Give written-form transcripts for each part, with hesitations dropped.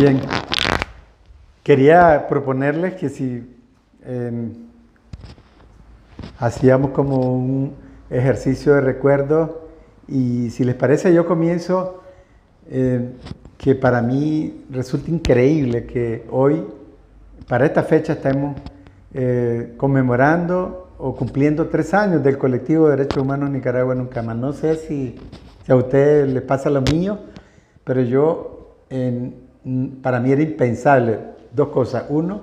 Bien, quería proponerles que si hacíamos como un ejercicio de recuerdo y si les parece yo comienzo que para mí resulta increíble que hoy, para esta fecha, estemos conmemorando o cumpliendo 3 años del colectivo de Derechos Humanos Nicaragua Nunca Más. No sé si a ustedes les pasa lo mío, pero para mí era impensable dos cosas. Uno,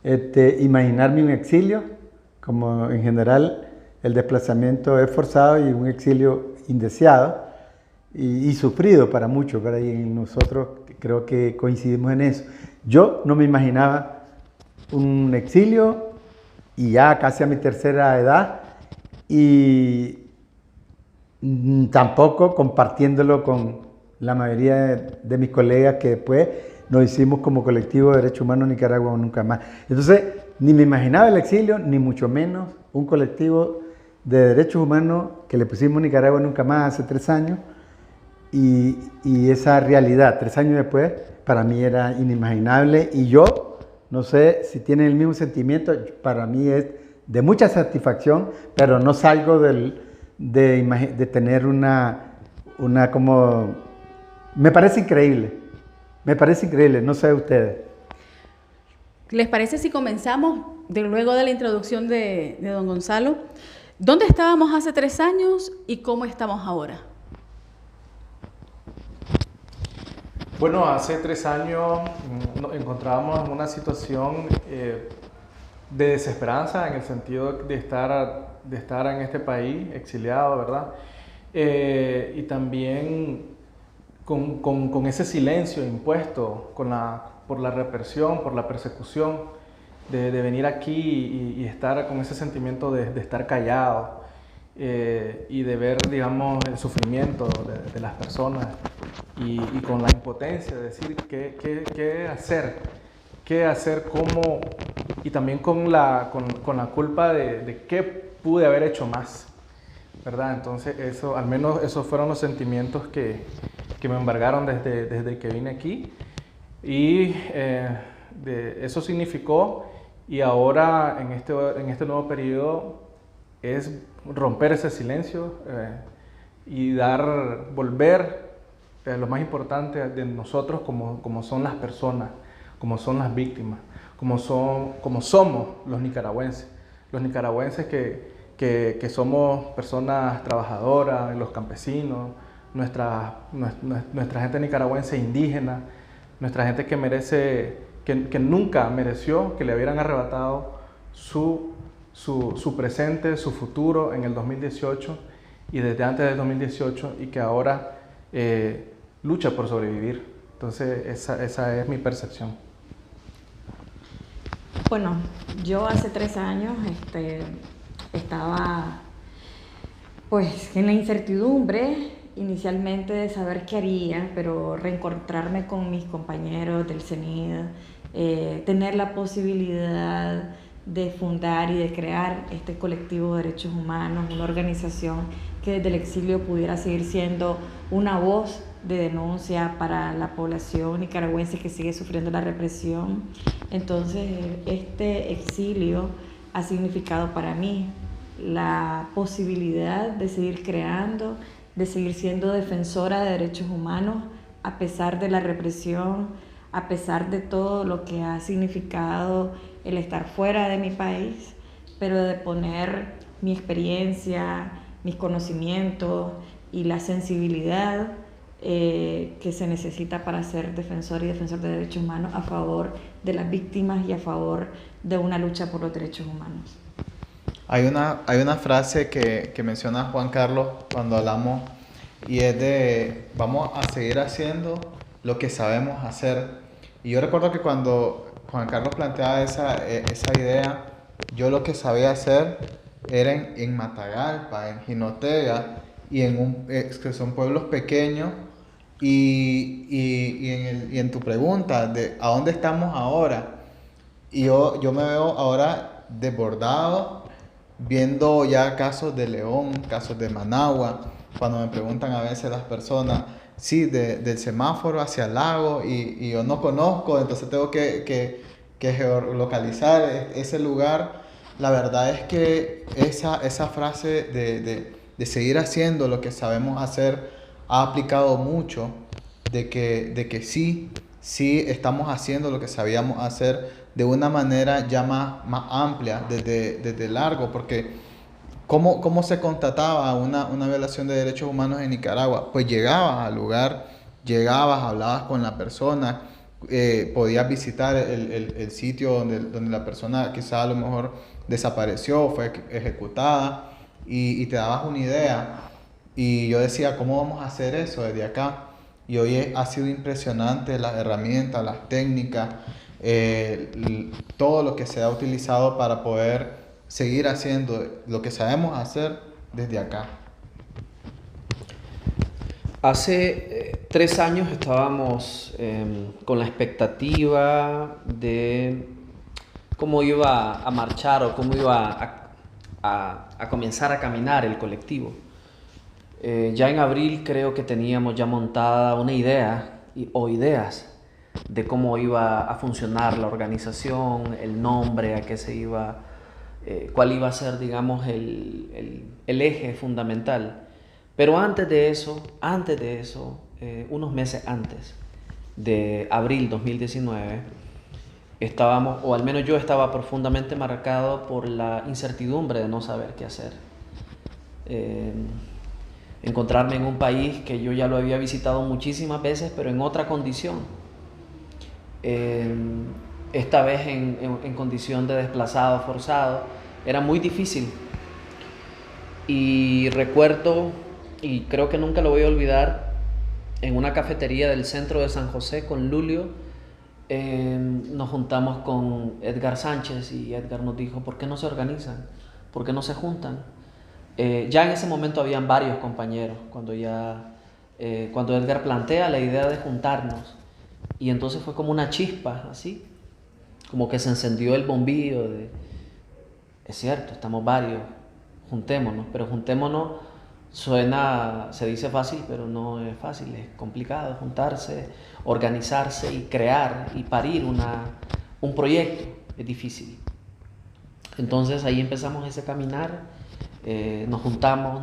imaginarme un exilio, como en general el desplazamiento es forzado y un exilio indeseado y sufrido para muchos, ¿verdad? Y nosotros creo que coincidimos en eso. Yo no me imaginaba un exilio y ya casi a mi tercera edad y tampoco compartiéndolo con la mayoría de mis colegas que después nos hicimos como colectivo de Derechos Humanos Nicaragua Nunca Más. Entonces, ni me imaginaba el exilio, ni mucho menos un colectivo de derechos humanos que le pusimos Nicaragua Nunca Más hace 3 años y esa realidad 3 años después para mí era inimaginable y yo no sé si tienen el mismo sentimiento, para mí es de mucha satisfacción, pero no salgo de tener una como... Me parece increíble, no sé ustedes. ¿Les parece si comenzamos luego de la introducción de don Gonzalo? ¿Dónde estábamos hace 3 años y cómo estamos ahora? Bueno, hace 3 años nos encontrábamos en una situación de desesperanza en el sentido de estar en este país exiliado, ¿verdad? Y también con ese silencio impuesto por la represión, por la persecución, de venir aquí y estar con ese sentimiento de estar callado y de ver, digamos, el sufrimiento de las personas y con la impotencia de decir qué hacer, cómo, y también con la culpa de qué pude haber hecho más, ¿verdad? Entonces, al menos esos fueron los sentimientos que me embargaron desde que vine aquí y eso significó, y ahora en este nuevo periodo es romper ese silencio y volver lo más importante de nosotros como son las personas, como son las víctimas, como somos los nicaragüenses que somos personas trabajadoras, los campesinos, nuestra gente nicaragüense indígena, nuestra gente que nunca mereció que le hubieran arrebatado su presente, su futuro en el 2018 y desde antes del 2018 y que ahora lucha por sobrevivir. Entonces esa es mi percepción. Bueno, yo hace 3 años estaba pues en la incertidumbre inicialmente de saber qué haría, pero reencontrarme con mis compañeros del CENID, tener la posibilidad de fundar y de crear este colectivo de derechos humanos, una organización que desde el exilio pudiera seguir siendo una voz de denuncia para la población nicaragüense que sigue sufriendo la represión. Entonces, este exilio ha significado para mí la posibilidad de seguir creando, de seguir siendo defensora de derechos humanos a pesar de la represión, a pesar de todo lo que ha significado el estar fuera de mi país, pero de poner mi experiencia, mis conocimientos y la sensibilidad que se necesita para ser defensor y defensor de derechos humanos a favor de las víctimas y a favor de una lucha por los derechos humanos. Hay una frase que menciona Juan Carlos cuando hablamos y es de vamos a seguir haciendo lo que sabemos hacer. Y yo recuerdo que cuando Juan Carlos planteaba esa idea, yo lo que sabía hacer era en Matagalpa, en Jinotega y que son pueblos pequeños y en tu pregunta de ¿a dónde estamos ahora? Y yo me veo ahora desbordado viendo ya casos de León, casos de Managua, cuando me preguntan a veces las personas, sí, del semáforo hacia el lago y yo no conozco, entonces tengo que geolocalizar ese lugar. La verdad es que esa frase de seguir haciendo lo que sabemos hacer ha aplicado mucho, de que sí estamos haciendo lo que sabíamos hacer de una manera ya más amplia, desde largo, porque ¿cómo se constataba una violación de derechos humanos en Nicaragua? Pues llegabas al lugar, hablabas con la persona, podías visitar el sitio donde la persona quizá a lo mejor desapareció, fue ejecutada, y te dabas una idea. Y yo decía, ¿cómo vamos a hacer eso desde acá? Y hoy ha sido impresionante las herramientas, las técnicas, todo lo que se ha utilizado para poder seguir haciendo lo que sabemos hacer desde acá. Hace 3 años estábamos con la expectativa de cómo iba a marchar o cómo iba a comenzar a caminar el colectivo. Ya en abril creo que teníamos ya montada una idea o ideas de cómo iba a funcionar la organización, el nombre, a qué se iba, cuál iba a ser, digamos, el eje fundamental. Pero antes de eso, unos meses antes de abril 2019, estábamos, o al menos yo estaba profundamente marcado por la incertidumbre de no saber qué hacer. Encontrarme en un país que yo ya lo había visitado muchísimas veces, pero en otra condición. Esta vez en condición de desplazado forzado, era muy difícil. Y recuerdo, y creo que nunca lo voy a olvidar, en una cafetería del centro de San José con Lulio, nos juntamos con Edgar Sánchez y Edgar nos dijo, ¿por qué no se organizan? ¿Por qué no se juntan? Ya en ese momento habían varios compañeros cuando Edgar plantea la idea de juntarnos, y entonces fue como una chispa, así, como que se encendió el bombillo de, es cierto, estamos varios, juntémonos, pero juntémonos se dice fácil, pero no es fácil, es complicado juntarse, organizarse y crear y parir un proyecto, es difícil. Entonces ahí empezamos ese caminar. Nos juntamos,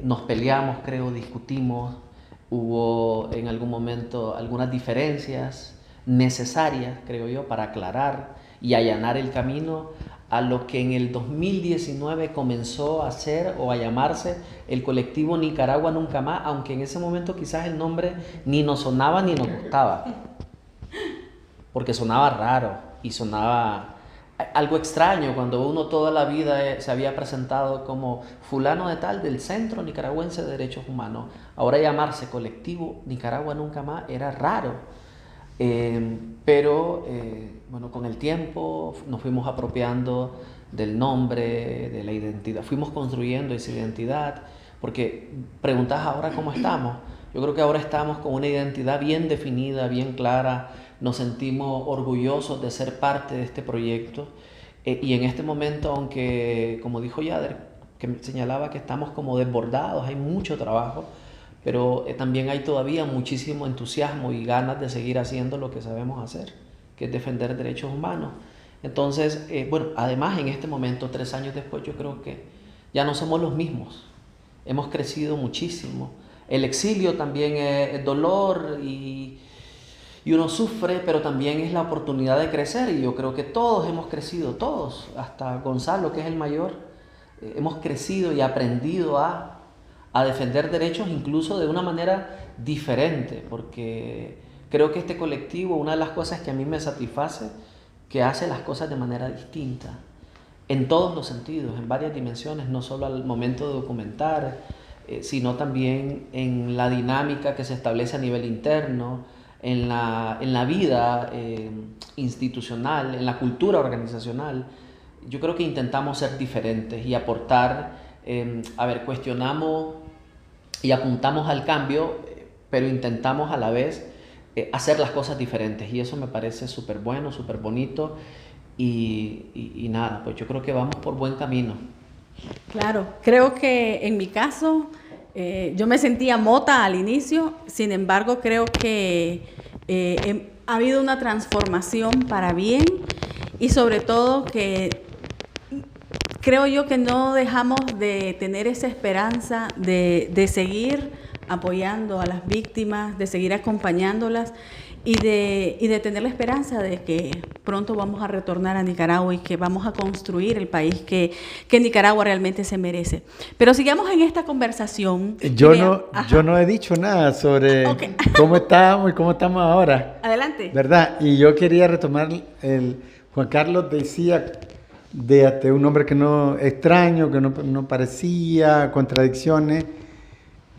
nos peleamos, creo, discutimos, hubo en algún momento algunas diferencias necesarias, creo yo, para aclarar y allanar el camino a lo que en el 2019 comenzó a ser o a llamarse el colectivo Nicaragua Nunca Más, aunque en ese momento quizás el nombre ni nos sonaba ni nos gustaba, porque sonaba raro y sonaba algo extraño cuando uno toda la vida se había presentado como fulano de tal del Centro Nicaragüense de Derechos Humanos. Ahora llamarse Colectivo Nicaragua Nunca Más era raro. Pero bueno, con el tiempo nos fuimos apropiando del nombre, de la identidad, fuimos construyendo esa identidad, porque preguntas ahora cómo estamos. Yo creo que ahora estamos con una identidad bien definida, bien clara, nos sentimos orgullosos de ser parte de este proyecto, y en este momento, aunque como dijo Yader, que señalaba que estamos como desbordados, hay mucho trabajo, pero también hay todavía muchísimo entusiasmo y ganas de seguir haciendo lo que sabemos hacer, que es defender derechos humanos. Entonces, bueno, además en este momento, 3 años después, yo creo que ya no somos los mismos, hemos crecido muchísimo. El exilio también es dolor y uno sufre, pero también es la oportunidad de crecer, y yo creo que todos hemos crecido, todos, hasta Gonzalo, que es el mayor, hemos crecido y aprendido a defender derechos incluso de una manera diferente, porque creo que este colectivo, una de las cosas que a mí me satisface, que hace las cosas de manera distinta, en todos los sentidos, en varias dimensiones, no solo al momento de documentar, sino también en la dinámica que se establece a nivel interno, en la vida institucional, en la cultura organizacional. Yo creo que intentamos ser diferentes y aportar, cuestionamos y apuntamos al cambio, pero intentamos a la vez hacer las cosas diferentes, y eso me parece súper bueno, súper bonito, y nada, pues yo creo que vamos por buen camino. Claro, creo que en mi caso Yo me sentía mota al inicio, sin embargo creo que ha habido una transformación para bien y sobre todo que creo yo que no dejamos de tener esa esperanza de seguir apoyando a las víctimas, de seguir acompañándolas y de tener la esperanza de que pronto vamos a retornar a Nicaragua y que vamos a construir el país que Nicaragua realmente se merece. Pero sigamos en esta conversación. Yo no he dicho nada sobre cómo estábamos y cómo estamos ahora. Adelante. ¿Verdad? Y yo quería retomar, Juan Carlos decía de un hombre que no extraño, que no parecía, contradicciones.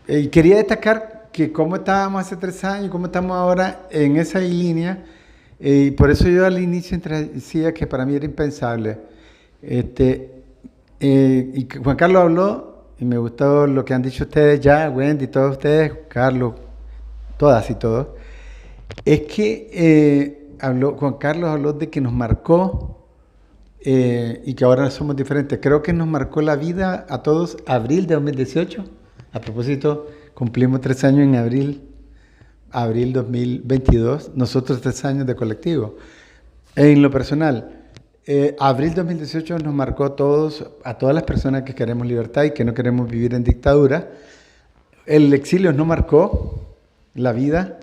Y quería destacar que cómo estábamos hace 3 años, cómo estamos ahora en esa línea. Y por eso yo al inicio decía que para mí era impensable. Y Juan Carlos habló, y me gustó lo que han dicho ustedes ya, Wendy, todos ustedes, Carlos, todas y todos. Es que Juan Carlos habló de que nos marcó y que ahora somos diferentes. Creo que nos marcó la vida a todos abril de 2018. A propósito, cumplimos 3 años en abril 2022, nosotros 3 años de colectivo. En lo personal, abril 2018 nos marcó a todas las personas que queremos libertad y que no queremos vivir en dictadura. El exilio nos marcó la vida.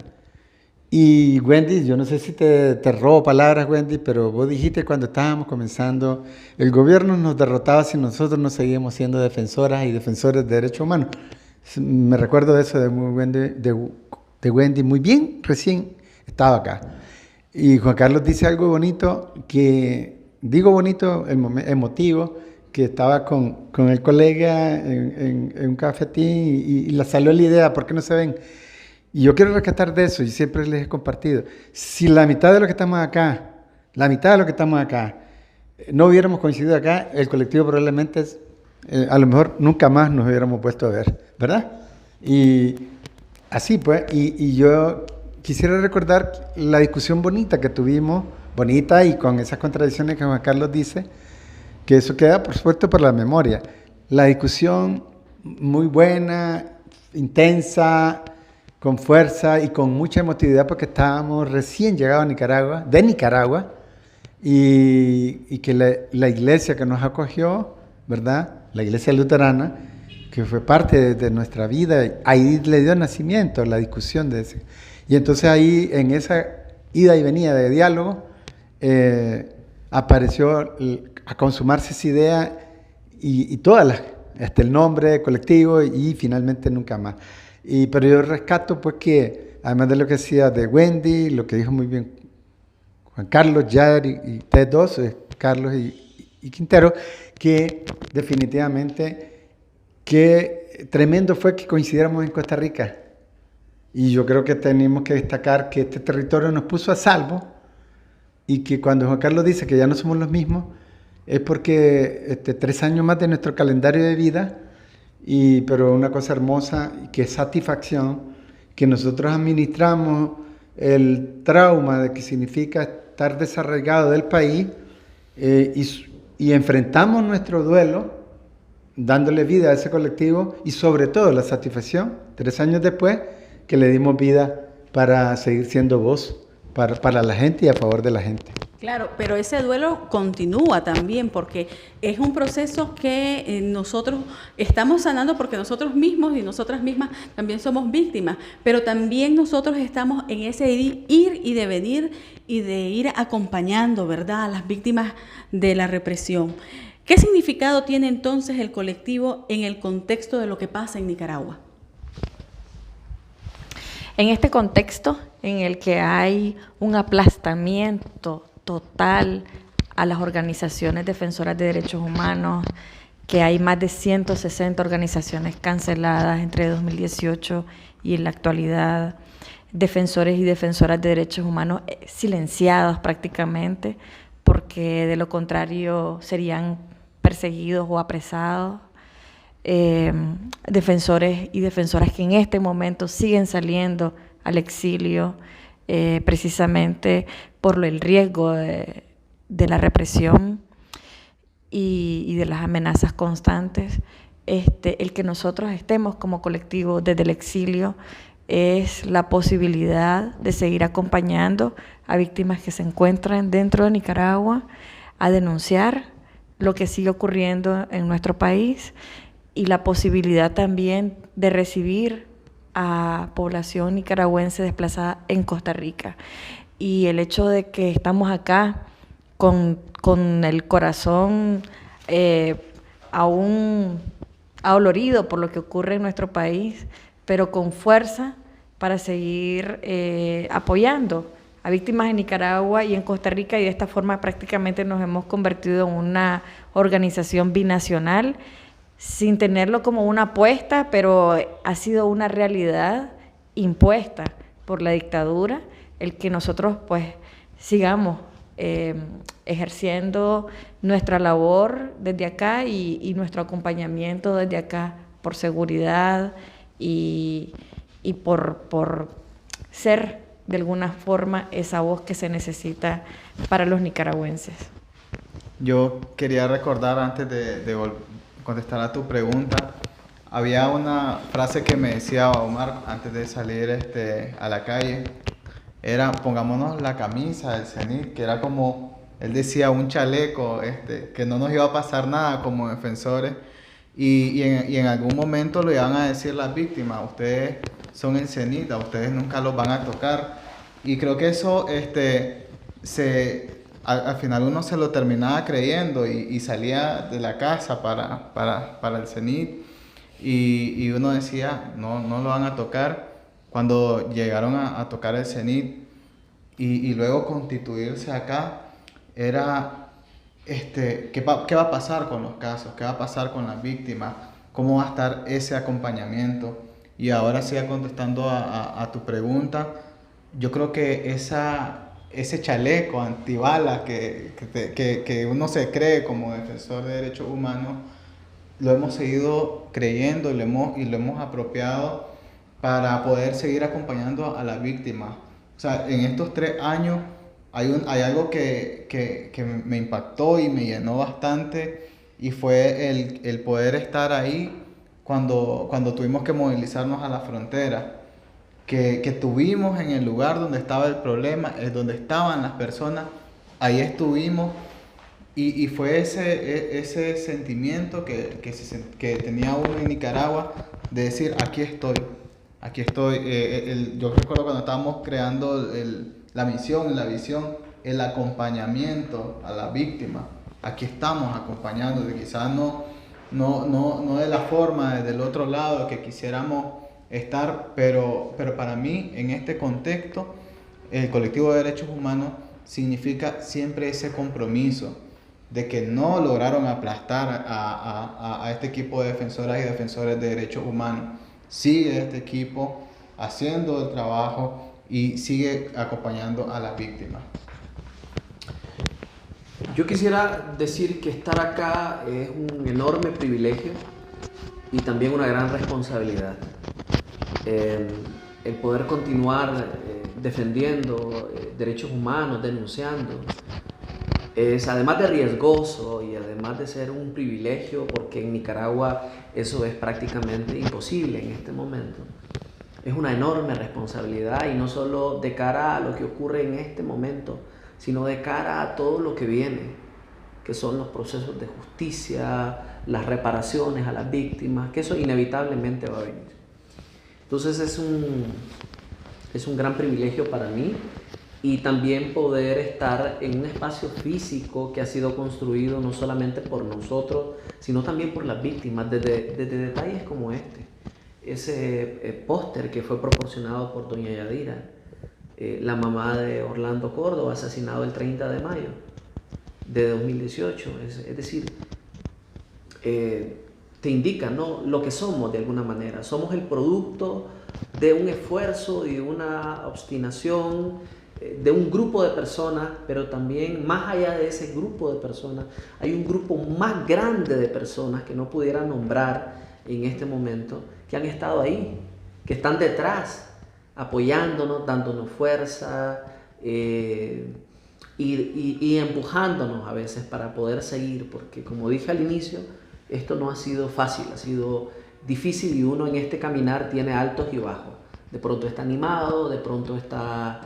Y Wendy, yo no sé si te robo palabras, Wendy, pero vos dijiste cuando estábamos comenzando, el gobierno nos derrotaba si nosotros no seguíamos siendo defensoras y defensores de derechos humanos. Me recuerdo de eso de Wendy muy bien, recién estaba acá. Y Juan Carlos dice algo bonito, digo bonito, emotivo, que estaba con el colega en un cafetín y le salió la idea, ¿por qué no se ven? Y yo quiero rescatar de eso, y siempre les he compartido. Si la mitad de los que estamos acá, no hubiéramos coincidido acá, el colectivo probablemente a lo mejor nunca más nos hubiéramos puesto a ver, ¿verdad? Y así pues, y yo quisiera recordar la discusión bonita que tuvimos, bonita y con esas contradicciones que Juan Carlos dice, que eso queda por supuesto por la memoria. La discusión muy buena, intensa, con fuerza y con mucha emotividad porque estábamos recién llegados a Nicaragua, y que la iglesia que nos acogió, ¿verdad? La iglesia luterana, que fue parte de nuestra vida, ahí le dio nacimiento a la discusión de ese. Y entonces ahí, en esa ida y venida de diálogo, apareció a consumarse esa idea y todas hasta el nombre colectivo y finalmente nunca más. Pero yo rescato pues que, además de lo que decía de Wendy, lo que dijo muy bien Juan Carlos, Jair y ustedes dos, Carlos y Quintero, que definitivamente qué tremendo fue que coincidiéramos en Costa Rica. Y yo creo que tenemos que destacar que este territorio nos puso a salvo y que cuando Juan Carlos dice que ya no somos los mismos, es porque 3 años más de nuestro calendario de vida, pero una cosa hermosa, que es satisfacción, que nosotros administramos el trauma de que significa estar desarraigado del país y enfrentamos nuestro duelo dándole vida a ese colectivo y sobre todo la satisfacción, 3 años después, que le dimos vida para seguir siendo voz para la gente y a favor de la gente. Claro, pero ese duelo continúa también porque es un proceso que nosotros estamos sanando porque nosotros mismos y nosotras mismas también somos víctimas, pero también nosotros estamos en ese ir y devenir y de ir acompañando, ¿verdad?, a las víctimas de la represión. ¿Qué significado tiene entonces el colectivo en el contexto de lo que pasa en Nicaragua? En este contexto en el que hay un aplastamiento total a las organizaciones defensoras de derechos humanos, que hay más de 160 organizaciones canceladas entre 2018 y en la actualidad, defensores y defensoras de derechos humanos silenciados prácticamente, porque de lo contrario serían perseguidos o apresados, defensores y defensoras que en este momento siguen saliendo al exilio, precisamente por el riesgo de la represión y de las amenazas constantes. el que nosotros estemos como colectivo desde el exilio es la posibilidad de seguir acompañando a víctimas que se encuentran dentro de Nicaragua, a denunciar lo que sigue ocurriendo en nuestro país y la posibilidad también de recibir a población nicaragüense desplazada en Costa Rica. Y el hecho de que estamos acá con el corazón aún adolorido por lo que ocurre en nuestro país, pero con fuerza para seguir apoyando a víctimas en Nicaragua y en Costa Rica, y de esta forma prácticamente nos hemos convertido en una organización binacional, sin tenerlo como una apuesta, pero ha sido una realidad impuesta por la dictadura, el que nosotros pues sigamos ejerciendo nuestra labor desde acá y nuestro acompañamiento desde acá por seguridad y por ser de alguna forma esa voz que se necesita para los nicaragüenses. Yo quería recordar antes de contestar a tu pregunta, había una frase que me decía Omar antes de salir a la calle, era pongámonos la camisa del CENIT, que era como, él decía, un chaleco, que no nos iba a pasar nada como defensores, y en algún momento lo iban a decir las víctimas, ustedes son el CENIT, a ustedes nunca los van a tocar, y creo que eso al final uno se lo terminaba creyendo y salía de la casa para el CENIT y uno decía, no lo van a tocar. Cuando llegaron a tocar el CENIT y luego constituirse acá, era, ¿qué va a pasar con los casos? ¿Qué va a pasar con las víctimas? ¿Cómo va a estar ese acompañamiento? Y ahora sí, contestando a tu pregunta, yo creo que ese chaleco antibala que uno se cree como defensor de derechos humanos, lo hemos seguido creyendo y lo hemos apropiado para poder seguir acompañando a las víctimas. O sea, en estos 3 años hay algo que me impactó y me llenó bastante, y fue el poder estar ahí cuando tuvimos que movilizarnos a la frontera. Que tuvimos en el lugar donde estaba el problema, donde estaban las personas, ahí estuvimos, y fue ese sentimiento que tenía uno en Nicaragua de decir, aquí estoy. Yo recuerdo cuando estábamos creando la misión, la visión, el acompañamiento a las víctimas, aquí estamos acompañando, quizás no de la forma del otro lado que quisiéramos estar, pero para mí, en este contexto, el colectivo de derechos humanos significa siempre ese compromiso de que no lograron aplastar a este equipo de defensoras y defensores de derechos humanos. Sigue este equipo haciendo el trabajo y sigue acompañando a las víctimas. Yo quisiera decir que estar acá es un enorme privilegio y también una gran responsabilidad. El poder continuar defendiendo derechos humanos, denunciando, es además de riesgoso y además de ser un privilegio, porque en Nicaragua eso es prácticamente imposible en este momento. Es una enorme responsabilidad, y no solo de cara a lo que ocurre en este momento, sino de cara a todo lo que viene, que son los procesos de justicia, las reparaciones a las víctimas, que eso inevitablemente va a venir. Entonces es un gran privilegio para mí, y también poder estar en un espacio físico que ha sido construido no solamente por nosotros, sino también por las víctimas, desde detalles como ese póster que fue proporcionado por doña Yadira, la mamá de Orlando Córdoba, asesinado el 30 de mayo de 2018. Es decir, te indica, ¿no?, lo que somos de alguna manera. Somos el producto de un esfuerzo y de una obstinación de un grupo de personas, pero también más allá de ese grupo de personas hay un grupo más grande de personas que no pudiera nombrar en este momento, que han estado ahí, que están detrás, apoyándonos, dándonos fuerza y empujándonos a veces para poder seguir, porque como dije al inicio, esto no ha sido fácil, ha sido difícil y uno en este caminar tiene altos y bajos. De pronto está animado, de pronto está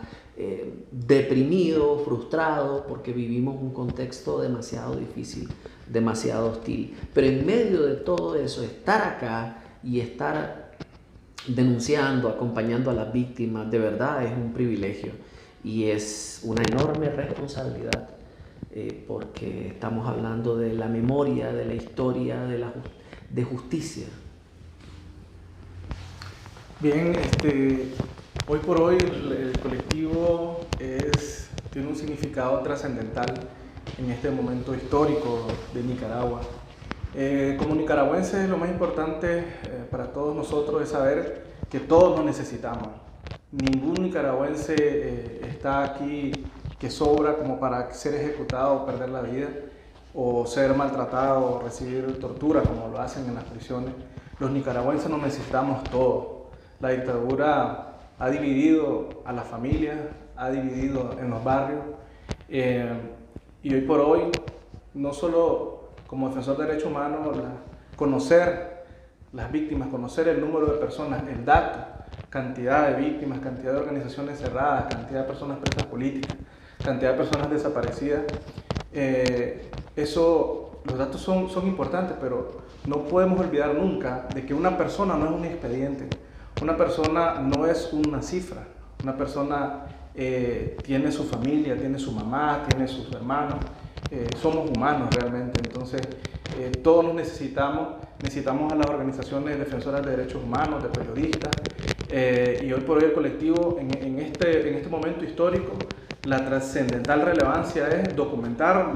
deprimido, frustrado, porque vivimos un contexto demasiado difícil, demasiado hostil. Pero en medio de todo eso, estar acá y estar denunciando, acompañando a las víctimas, de verdad es un privilegio y es una enorme responsabilidad, porque estamos hablando de la memoria, de la historia, de justicia. Bien, hoy por hoy el colectivo tiene un significado trascendental en este momento histórico de Nicaragua. Como nicaragüenses, lo más importante para todos nosotros es saber que todos nos necesitamos. Ningún nicaragüense está aquí que sobra como para ser ejecutado o perder la vida, o ser maltratado o recibir tortura como lo hacen en las prisiones. Los nicaragüenses nos necesitamos todos. La dictadura ha dividido a las familias, ha dividido en los barrios, y hoy por hoy, no solo como defensor de derechos humanos, conocer las víctimas, conocer el número de personas, el dato, cantidad de víctimas, cantidad de organizaciones cerradas, cantidad de personas presas políticas, cantidad de personas desaparecidas, los datos son importantes, pero no podemos olvidar nunca de que una persona no es un expediente. Una persona no es una cifra, una persona tiene su familia, tiene su mamá, tiene sus hermanos, somos humanos realmente, entonces todos nos necesitamos a las organizaciones defensoras de derechos humanos, de periodistas, y hoy por hoy el colectivo en este momento histórico, la trascendental relevancia es documentar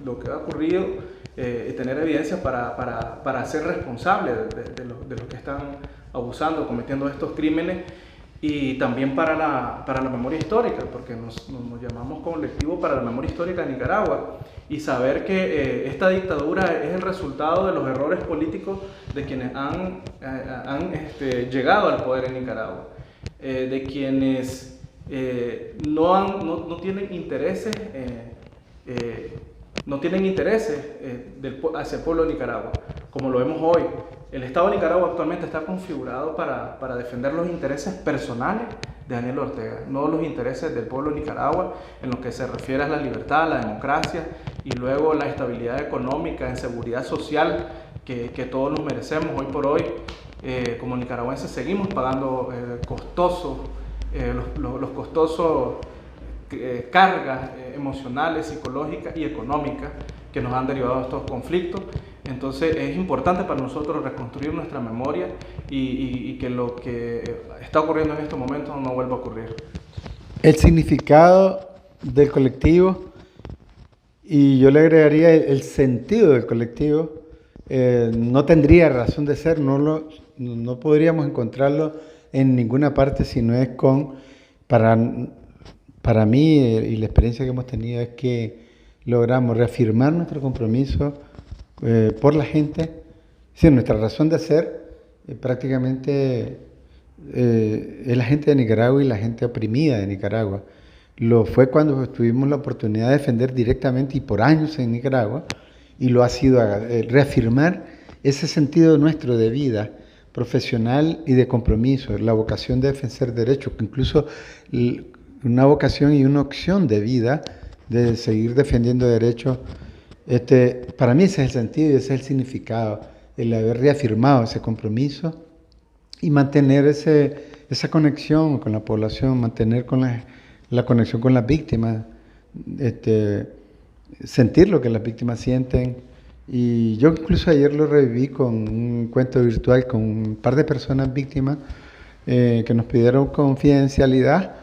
lo que ha ocurrido, tener evidencia para ser responsable de los que están abusando, cometiendo estos crímenes, y también para la memoria histórica, porque nos llamamos colectivo para la memoria histórica de Nicaragua, y saber que esta dictadura es el resultado de los errores políticos de quienes han llegado al poder en Nicaragua, de quienes no tienen intereses hacia el pueblo de Nicaragua, como lo vemos hoy. El Estado de Nicaragua actualmente está configurado para defender los intereses personales de Daniel Ortega, no los intereses del pueblo de Nicaragua en lo que se refiere a la libertad, la democracia y luego la estabilidad económica, en seguridad social que todos nos merecemos. Hoy por hoy, como nicaragüenses, seguimos pagando los costosos cargas emocionales, psicológicas y económicas que nos han derivado de estos conflictos. Entonces es importante para nosotros reconstruir nuestra memoria y que lo que está ocurriendo en estos momentos no vuelva a ocurrir. El significado del colectivo, y yo le agregaría el sentido del colectivo, no tendría razón de ser, no podríamos encontrarlo en ninguna parte si no es para mí y la experiencia que hemos tenido es que logramos reafirmar nuestro compromiso por la gente. Sí, nuestra razón de ser prácticamente es la gente de Nicaragua y la gente oprimida de Nicaragua. Lo fue cuando tuvimos la oportunidad de defender directamente y por años en Nicaragua, y lo ha sido reafirmar ese sentido nuestro de vida profesional y de compromiso, la vocación de defender derechos, incluso una vocación y una opción de vida de seguir defendiendo derechos. Para mí ese es el sentido y ese es el significado, el haber reafirmado ese compromiso y mantener esa conexión con la población, mantener con la conexión con las víctimas, sentir lo que las víctimas sienten. Y yo incluso ayer lo reviví con un encuentro virtual con un par de personas víctimas que nos pidieron confidencialidad,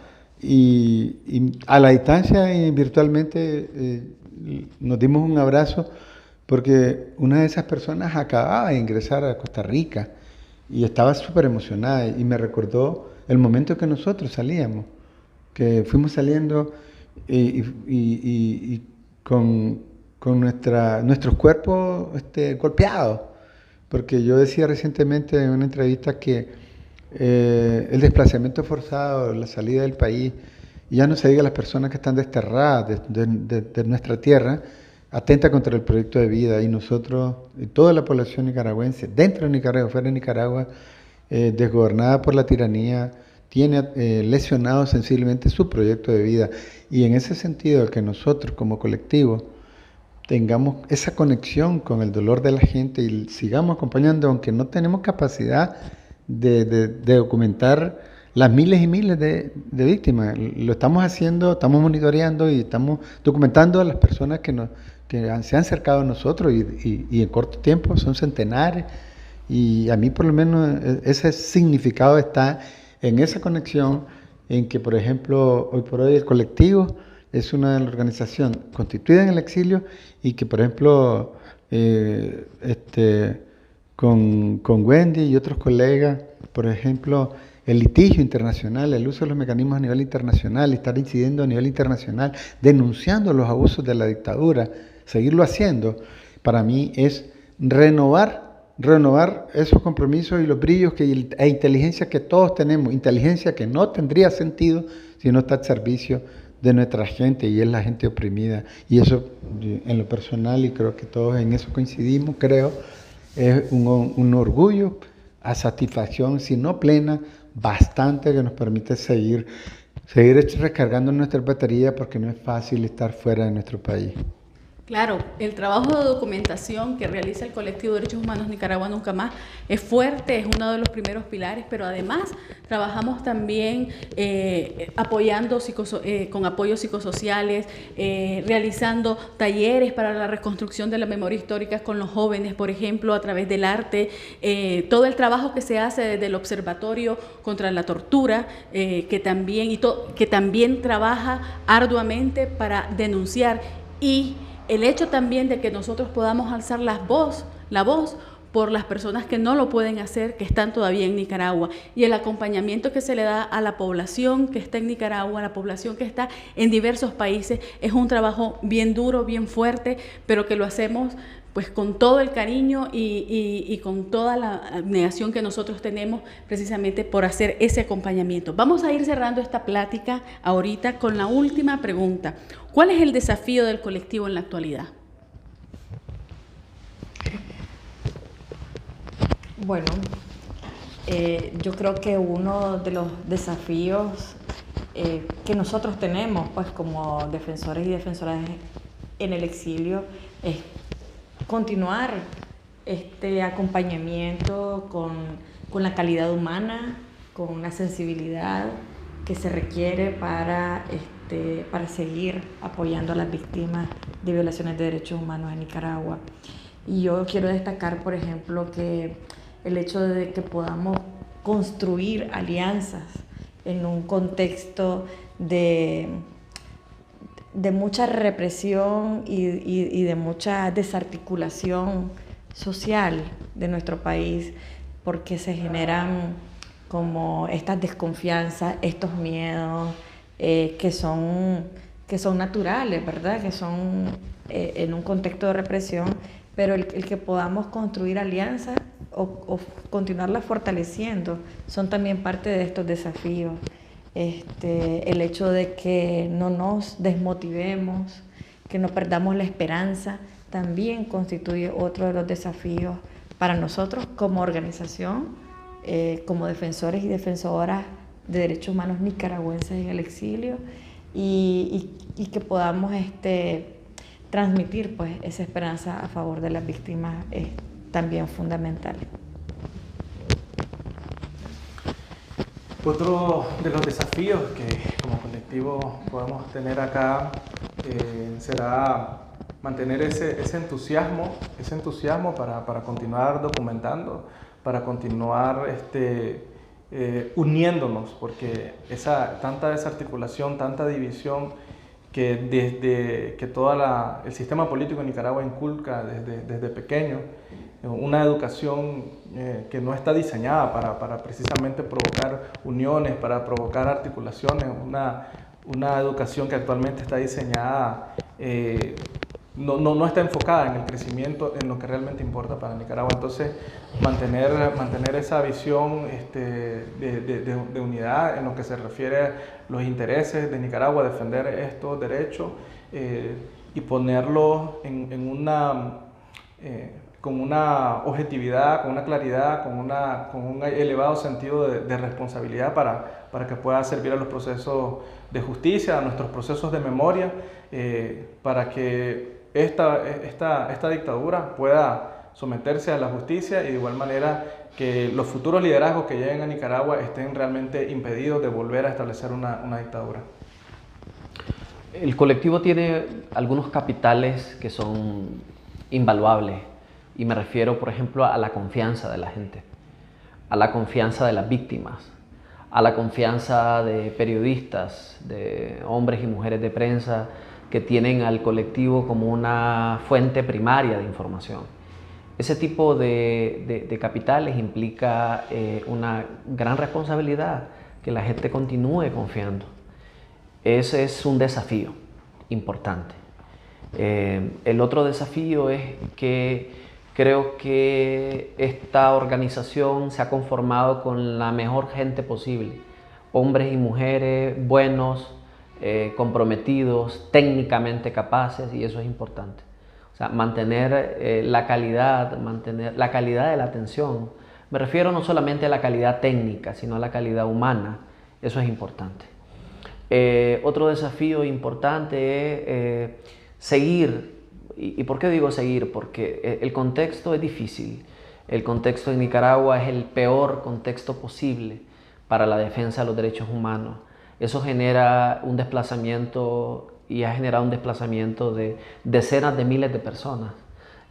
y a la distancia y virtualmente nos dimos un abrazo porque una de esas personas acababa de ingresar a Costa Rica y estaba súper emocionada y me recordó el momento que nosotros salíamos, que fuimos saliendo y con nuestros cuerpos golpeados, porque yo decía recientemente en una entrevista que el desplazamiento forzado, la salida del país, y ya no se diga las personas que están desterradas de nuestra tierra, atenta contra el proyecto de vida, y nosotros, y toda la población nicaragüense, dentro de Nicaragua, fuera de Nicaragua, desgobernada por la tiranía, tiene lesionado sensiblemente su proyecto de vida. Y en ese sentido, el que nosotros como colectivo tengamos esa conexión con el dolor de la gente y sigamos acompañando, aunque no tenemos capacidad de documentar las miles y miles de víctimas. Lo estamos haciendo, estamos monitoreando y estamos documentando a las personas que se han acercado a nosotros, y en corto tiempo son centenares, y a mí por lo menos ese significado está en esa conexión, en que por ejemplo hoy por hoy el colectivo es una organización constituida en el exilio, y que por ejemplo con Wendy y otros colegas, por ejemplo, el litigio internacional, el uso de los mecanismos a nivel internacional, estar incidiendo a nivel internacional, denunciando los abusos de la dictadura, seguirlo haciendo, para mí es renovar esos compromisos y los brillos e inteligencia que todos tenemos, inteligencia que no tendría sentido si no está al servicio de nuestra gente, y es la gente oprimida. Y eso, en lo personal, y creo que todos en eso coincidimos, creo, es un orgullo, a satisfacción, si no plena, bastante, que nos permite seguir recargando nuestra batería, porque no es fácil estar fuera de nuestro país. Claro, el trabajo de documentación que realiza el Colectivo de Derechos Humanos Nicaragua Nunca Más es fuerte, es uno de los primeros pilares, pero además trabajamos también apoyando con apoyos psicosociales, realizando talleres para la reconstrucción de la memoria histórica con los jóvenes, por ejemplo, a través del arte, todo el trabajo que se hace desde el Observatorio contra la Tortura, que también trabaja arduamente para denunciar, y el hecho también de que nosotros podamos alzar la voz por las personas que no lo pueden hacer, que están todavía en Nicaragua, y el acompañamiento que se le da a la población que está en Nicaragua, a la población que está en diversos países, es un trabajo bien duro, bien fuerte, pero que lo hacemos pues con todo el cariño y con toda la abnegación que nosotros tenemos, precisamente por hacer ese acompañamiento. Vamos a ir cerrando esta plática ahorita con la última pregunta. ¿Cuál es el desafío del colectivo en la actualidad? Bueno, yo creo que uno de los desafíos que nosotros tenemos, pues como defensores y defensoras en el exilio, es continuar este acompañamiento con la calidad humana, con la sensibilidad que se requiere para seguir apoyando a las víctimas de violaciones de derechos humanos en Nicaragua. Y yo quiero destacar, por ejemplo, que el hecho de que podamos construir alianzas en un contexto de mucha represión y de mucha desarticulación social de nuestro país, porque se generan como estas desconfianzas, estos miedos que son naturales, ¿verdad? Que son en un contexto de represión, pero el que podamos construir alianzas o continuarlas fortaleciendo son también parte de estos desafíos. El hecho de que no nos desmotivemos, que no perdamos la esperanza, también constituye otro de los desafíos para nosotros como organización, como defensores y defensoras de derechos humanos nicaragüenses en el exilio, y que podamos transmitir pues esa esperanza a favor de las víctimas es también fundamental. Otro de los desafíos que como colectivo podemos tener acá será mantener ese entusiasmo para continuar documentando, para continuar uniéndonos, porque tanta desarticulación, tanta división que desde que el sistema político en Nicaragua inculca desde pequeño, una educación que no está diseñada para precisamente provocar uniones, para provocar articulaciones, una educación que actualmente está diseñada, no está enfocada en el crecimiento, en lo que realmente importa para Nicaragua. Entonces, mantener esa visión de unidad en lo que se refiere a los intereses de Nicaragua, defender estos derechos, y ponerlo con una objetividad, con una claridad, con un elevado sentido de responsabilidad para que pueda servir a los procesos de justicia, a nuestros procesos de memoria, para que esta dictadura pueda someterse a la justicia y de igual manera que los futuros liderazgos que lleguen a Nicaragua estén realmente impedidos de volver a establecer una dictadura. El colectivo tiene algunos capitales que son invaluables y me refiero, por ejemplo, a la confianza de la gente, a la confianza de las víctimas, a la confianza de periodistas, de hombres y mujeres de prensa que tienen al colectivo como una fuente primaria de información. Ese tipo de capitales implica una gran responsabilidad, que la gente continúe confiando. Ese es un desafío importante. El otro desafío es que creo que esta organización se ha conformado con la mejor gente posible, hombres y mujeres buenos, comprometidos, técnicamente capaces, y eso es importante. O sea, mantener la calidad de la atención. Me refiero no solamente a la calidad técnica, sino a la calidad humana. Eso es importante. Otro desafío importante es seguir. ¿Y por qué digo seguir? Porque el contexto es difícil. El contexto en Nicaragua es el peor contexto posible para la defensa de los derechos humanos. Eso genera un desplazamiento y ha generado un desplazamiento de decenas de miles de personas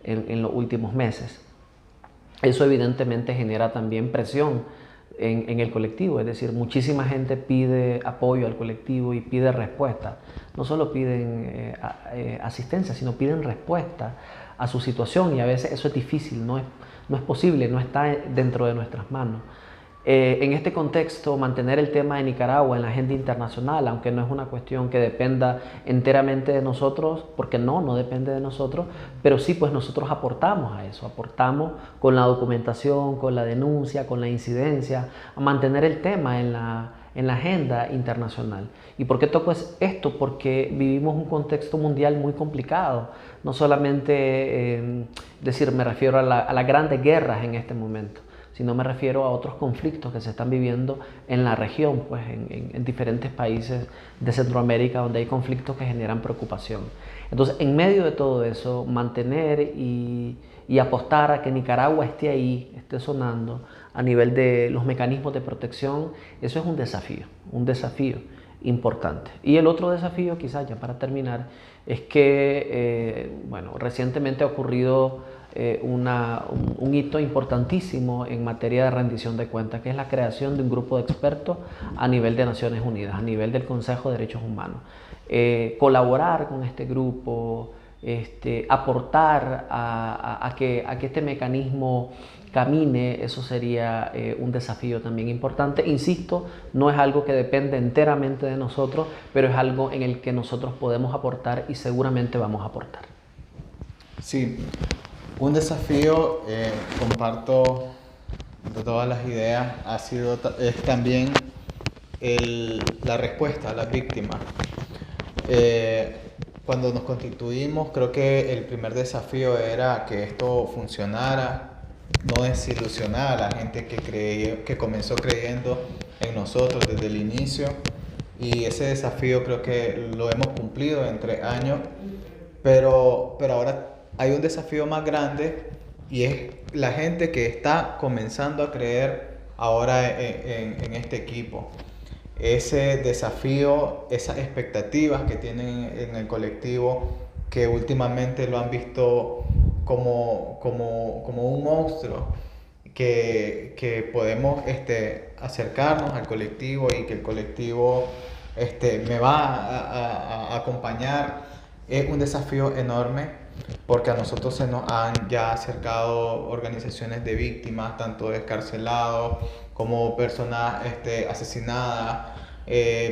en los últimos meses. Eso evidentemente genera también presión en el colectivo, es decir, muchísima gente pide apoyo al colectivo y pide respuesta. No solo piden asistencia, sino piden respuesta a su situación, y a veces eso es difícil, no es posible, no está dentro de nuestras manos. En este contexto, mantener el tema de Nicaragua en la agenda internacional, aunque no es una cuestión que dependa enteramente de nosotros, porque no depende de nosotros, pero sí, pues nosotros aportamos a eso, aportamos con la documentación, con la denuncia, con la incidencia, a mantener el tema en la agenda internacional. ¿Y por qué toco esto? Porque vivimos un contexto mundial muy complicado, no solamente, me refiero a las grandes guerras en este momento, sino me refiero a otros conflictos que se están viviendo en la región, pues en diferentes países de Centroamérica donde hay conflictos que generan preocupación. Entonces, en medio de todo eso, mantener y apostar a que Nicaragua esté ahí, esté sonando a nivel de los mecanismos de protección, eso es un desafío importante. Y el otro desafío, quizás ya para terminar, es que, recientemente ha ocurrido un hito importantísimo en materia de rendición de cuentas, que es la creación de un grupo de expertos a nivel de Naciones Unidas, a nivel del Consejo de Derechos Humanos. Colaborar con este grupo, aportar a que este mecanismo camine, eso sería un desafío también importante. Insisto, no es algo que depende enteramente de nosotros, pero es algo en el que nosotros podemos aportar y seguramente vamos a aportar. Sí. Un desafío, comparto de todas las ideas, es también la respuesta a las víctimas. Cuando nos constituimos, creo que el primer desafío era que esto funcionara, no desilusionar a la gente que comenzó creyendo en nosotros desde el inicio, y ese desafío creo que lo hemos cumplido en 3 años, pero ahora hay un desafío más grande, y es la gente que está comenzando a creer ahora en este equipo. Ese desafío, esas expectativas que tienen en el colectivo, que últimamente lo han visto como un monstruo, que podemos acercarnos al colectivo y que el colectivo me va a acompañar. Es un desafío enorme, porque a nosotros se nos han ya acercado organizaciones de víctimas, tanto de excarcelados como personas asesinadas,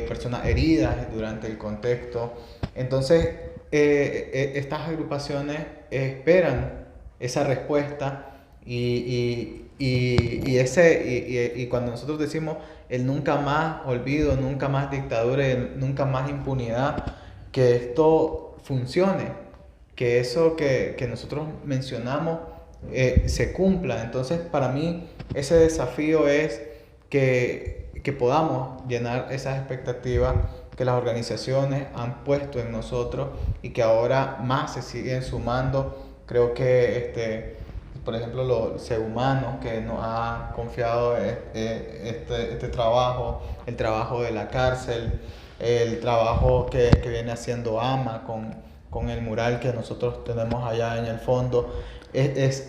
personas heridas durante el contexto. Entonces, estas agrupaciones esperan esa respuesta, y cuando nosotros decimos el nunca más olvido, nunca más dictadura, nunca más impunidad, que esto funcione, que eso que nosotros mencionamos se cumpla. Entonces, para mí, ese desafío es que podamos llenar esas expectativas que las organizaciones han puesto en nosotros y que ahora más se siguen sumando. Creo que, por ejemplo, los seres humanos que nos han confiado este trabajo, el trabajo de la cárcel, el trabajo que viene haciendo AMA con el mural que nosotros tenemos allá en el fondo, es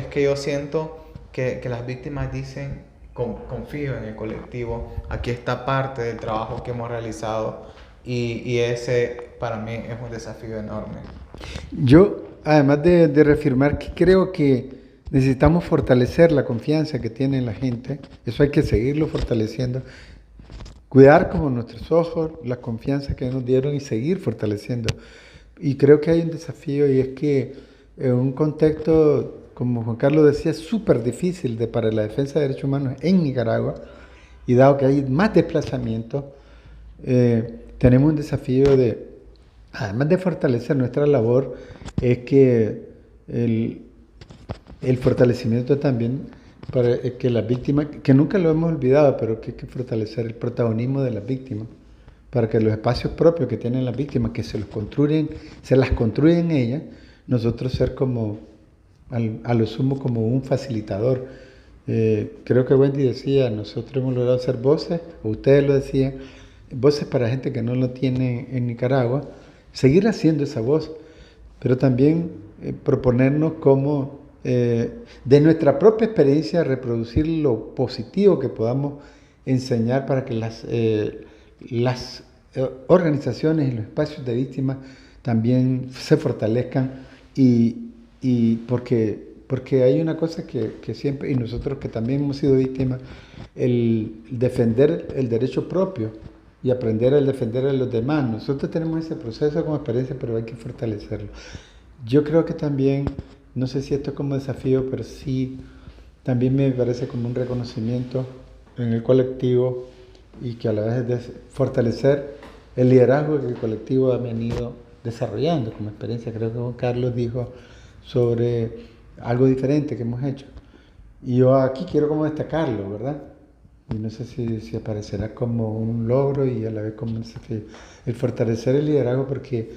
que yo siento que las víctimas dicen: confío en el colectivo, aquí está parte del trabajo que hemos realizado, y ese para mí es un desafío enorme. Yo, además de reafirmar que creo que necesitamos fortalecer la confianza que tiene la gente, eso hay que seguirlo fortaleciendo, cuidar como nuestros ojos la confianza que nos dieron y seguir fortaleciendo. Y creo que hay un desafío, y es que en un contexto, como Juan Carlos decía, súper difícil para la defensa de derechos humanos en Nicaragua, y dado que hay más desplazamiento, tenemos un desafío de, además de fortalecer nuestra labor, es que el fortalecimiento también para que las víctimas, que nunca lo hemos olvidado, pero que hay que fortalecer el protagonismo de las víctimas, para que los espacios propios que tienen las víctimas, que se las construyen ellas, nosotros ser como, a lo sumo, como un facilitador. Creo que Wendy decía, nosotros hemos logrado ser voces, o ustedes lo decían, voces para gente que no lo tiene en Nicaragua, seguir haciendo esa voz, pero también proponernos como de nuestra propia experiencia reproducir lo positivo que podamos enseñar para que las organizaciones y los espacios de víctimas también se fortalezcan, y porque hay una cosa que siempre, y nosotros que también hemos sido víctimas, el defender el derecho propio y aprender a defender a los demás. Nosotros tenemos ese proceso como experiencia, pero hay que fortalecerlo. Yo creo que también, no sé si esto es como desafío, pero sí, también me parece como un reconocimiento en el colectivo, y que a la vez es de fortalecer el liderazgo que el colectivo ha venido desarrollando como experiencia. Creo que Juan Carlos dijo sobre algo diferente que hemos hecho, y yo aquí quiero como destacarlo, ¿verdad? Y no sé si aparecerá como un logro y a la vez como un desafío. El fortalecer el liderazgo, porque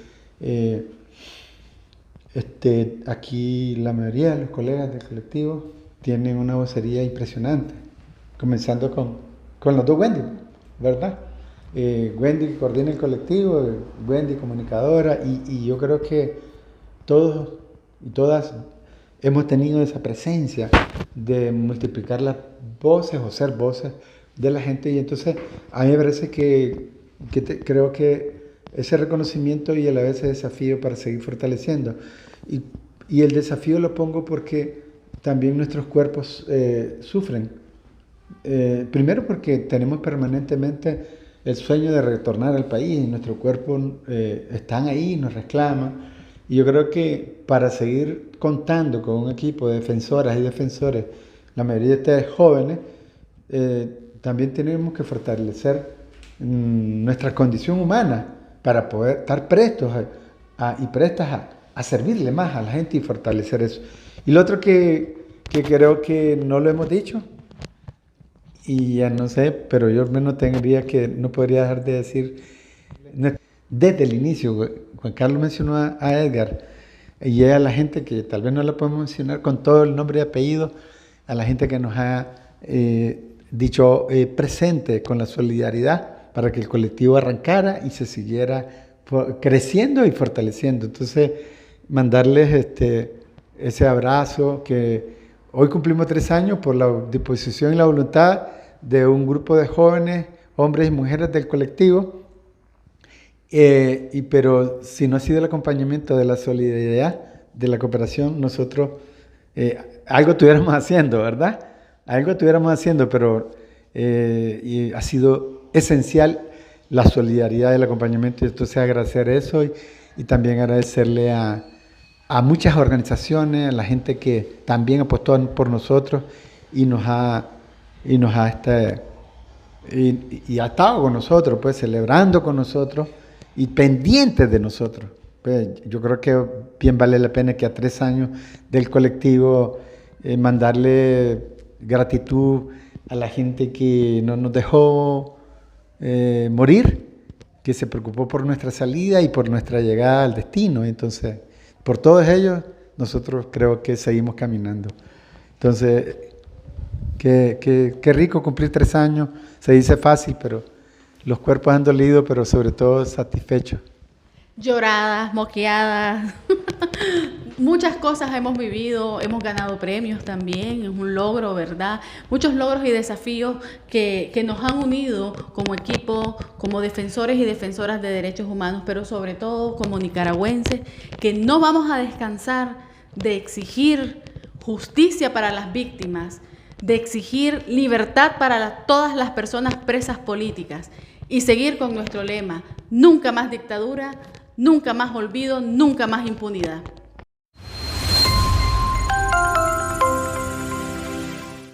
aquí la mayoría de los colegas del colectivo tienen una vocería impresionante, comenzando con los dos Wendy, ¿verdad? Wendy que coordina el colectivo, Wendy comunicadora, y yo creo que todos y todas hemos tenido esa presencia de multiplicar las voces o ser voces de la gente, y entonces a mí me parece creo que ese reconocimiento y a la vez ese desafío para seguir fortaleciendo. Y el desafío lo pongo porque también nuestros cuerpos sufren. Primero porque tenemos permanentemente el sueño de retornar al país, y nuestro cuerpo están ahí, nos reclaman. Y yo creo que para seguir contando con un equipo de defensoras y defensores, la mayoría de ustedes jóvenes, también tenemos que fortalecer nuestra condición humana para poder estar prestos y prestas a servirle más a la gente y fortalecer eso. Y lo otro que creo que no lo hemos dicho, y ya no sé, pero yo al menos no podría dejar de decir, desde el inicio, Juan Carlos mencionó a Edgar, y a la gente que tal vez no la podemos mencionar con todo el nombre y apellido, a la gente que nos ha dicho presente con la solidaridad para que el colectivo arrancara y se siguiera creciendo y fortaleciendo. Entonces, mandarles ese abrazo, que hoy cumplimos 3 años por la disposición y la voluntad de un grupo de jóvenes, hombres y mujeres del colectivo, pero si no ha sido el acompañamiento de la solidaridad, de la cooperación, nosotros algo estuviéramos haciendo, ¿verdad? Algo estuviéramos haciendo, pero y ha sido esencial la solidaridad y el acompañamiento, y entonces agradecer eso, y también agradecerle a muchas organizaciones, a la gente que también apostó por nosotros y ha estado con nosotros, pues celebrando con nosotros y pendientes de nosotros. pues, yo creo que bien vale la pena que a 3 años del colectivo mandarle gratitud a la gente que no nos dejó morir, que se preocupó por nuestra salida y por nuestra llegada al destino. Entonces, por todos ellos, nosotros creo que seguimos caminando. Entonces, qué rico cumplir 3 años. Se dice fácil, pero los cuerpos han dolido, pero sobre todo satisfechos. Lloradas, moqueadas, muchas cosas hemos vivido, hemos ganado premios también, es un logro, ¿verdad? Muchos logros y desafíos que nos han unido como equipo, como defensores y defensoras de derechos humanos, pero sobre todo como nicaragüenses, que no vamos a descansar de exigir justicia para las víctimas, de exigir libertad para todas las personas presas políticas y seguir con nuestro lema, nunca más dictadura, nunca más olvido, nunca más impunidad.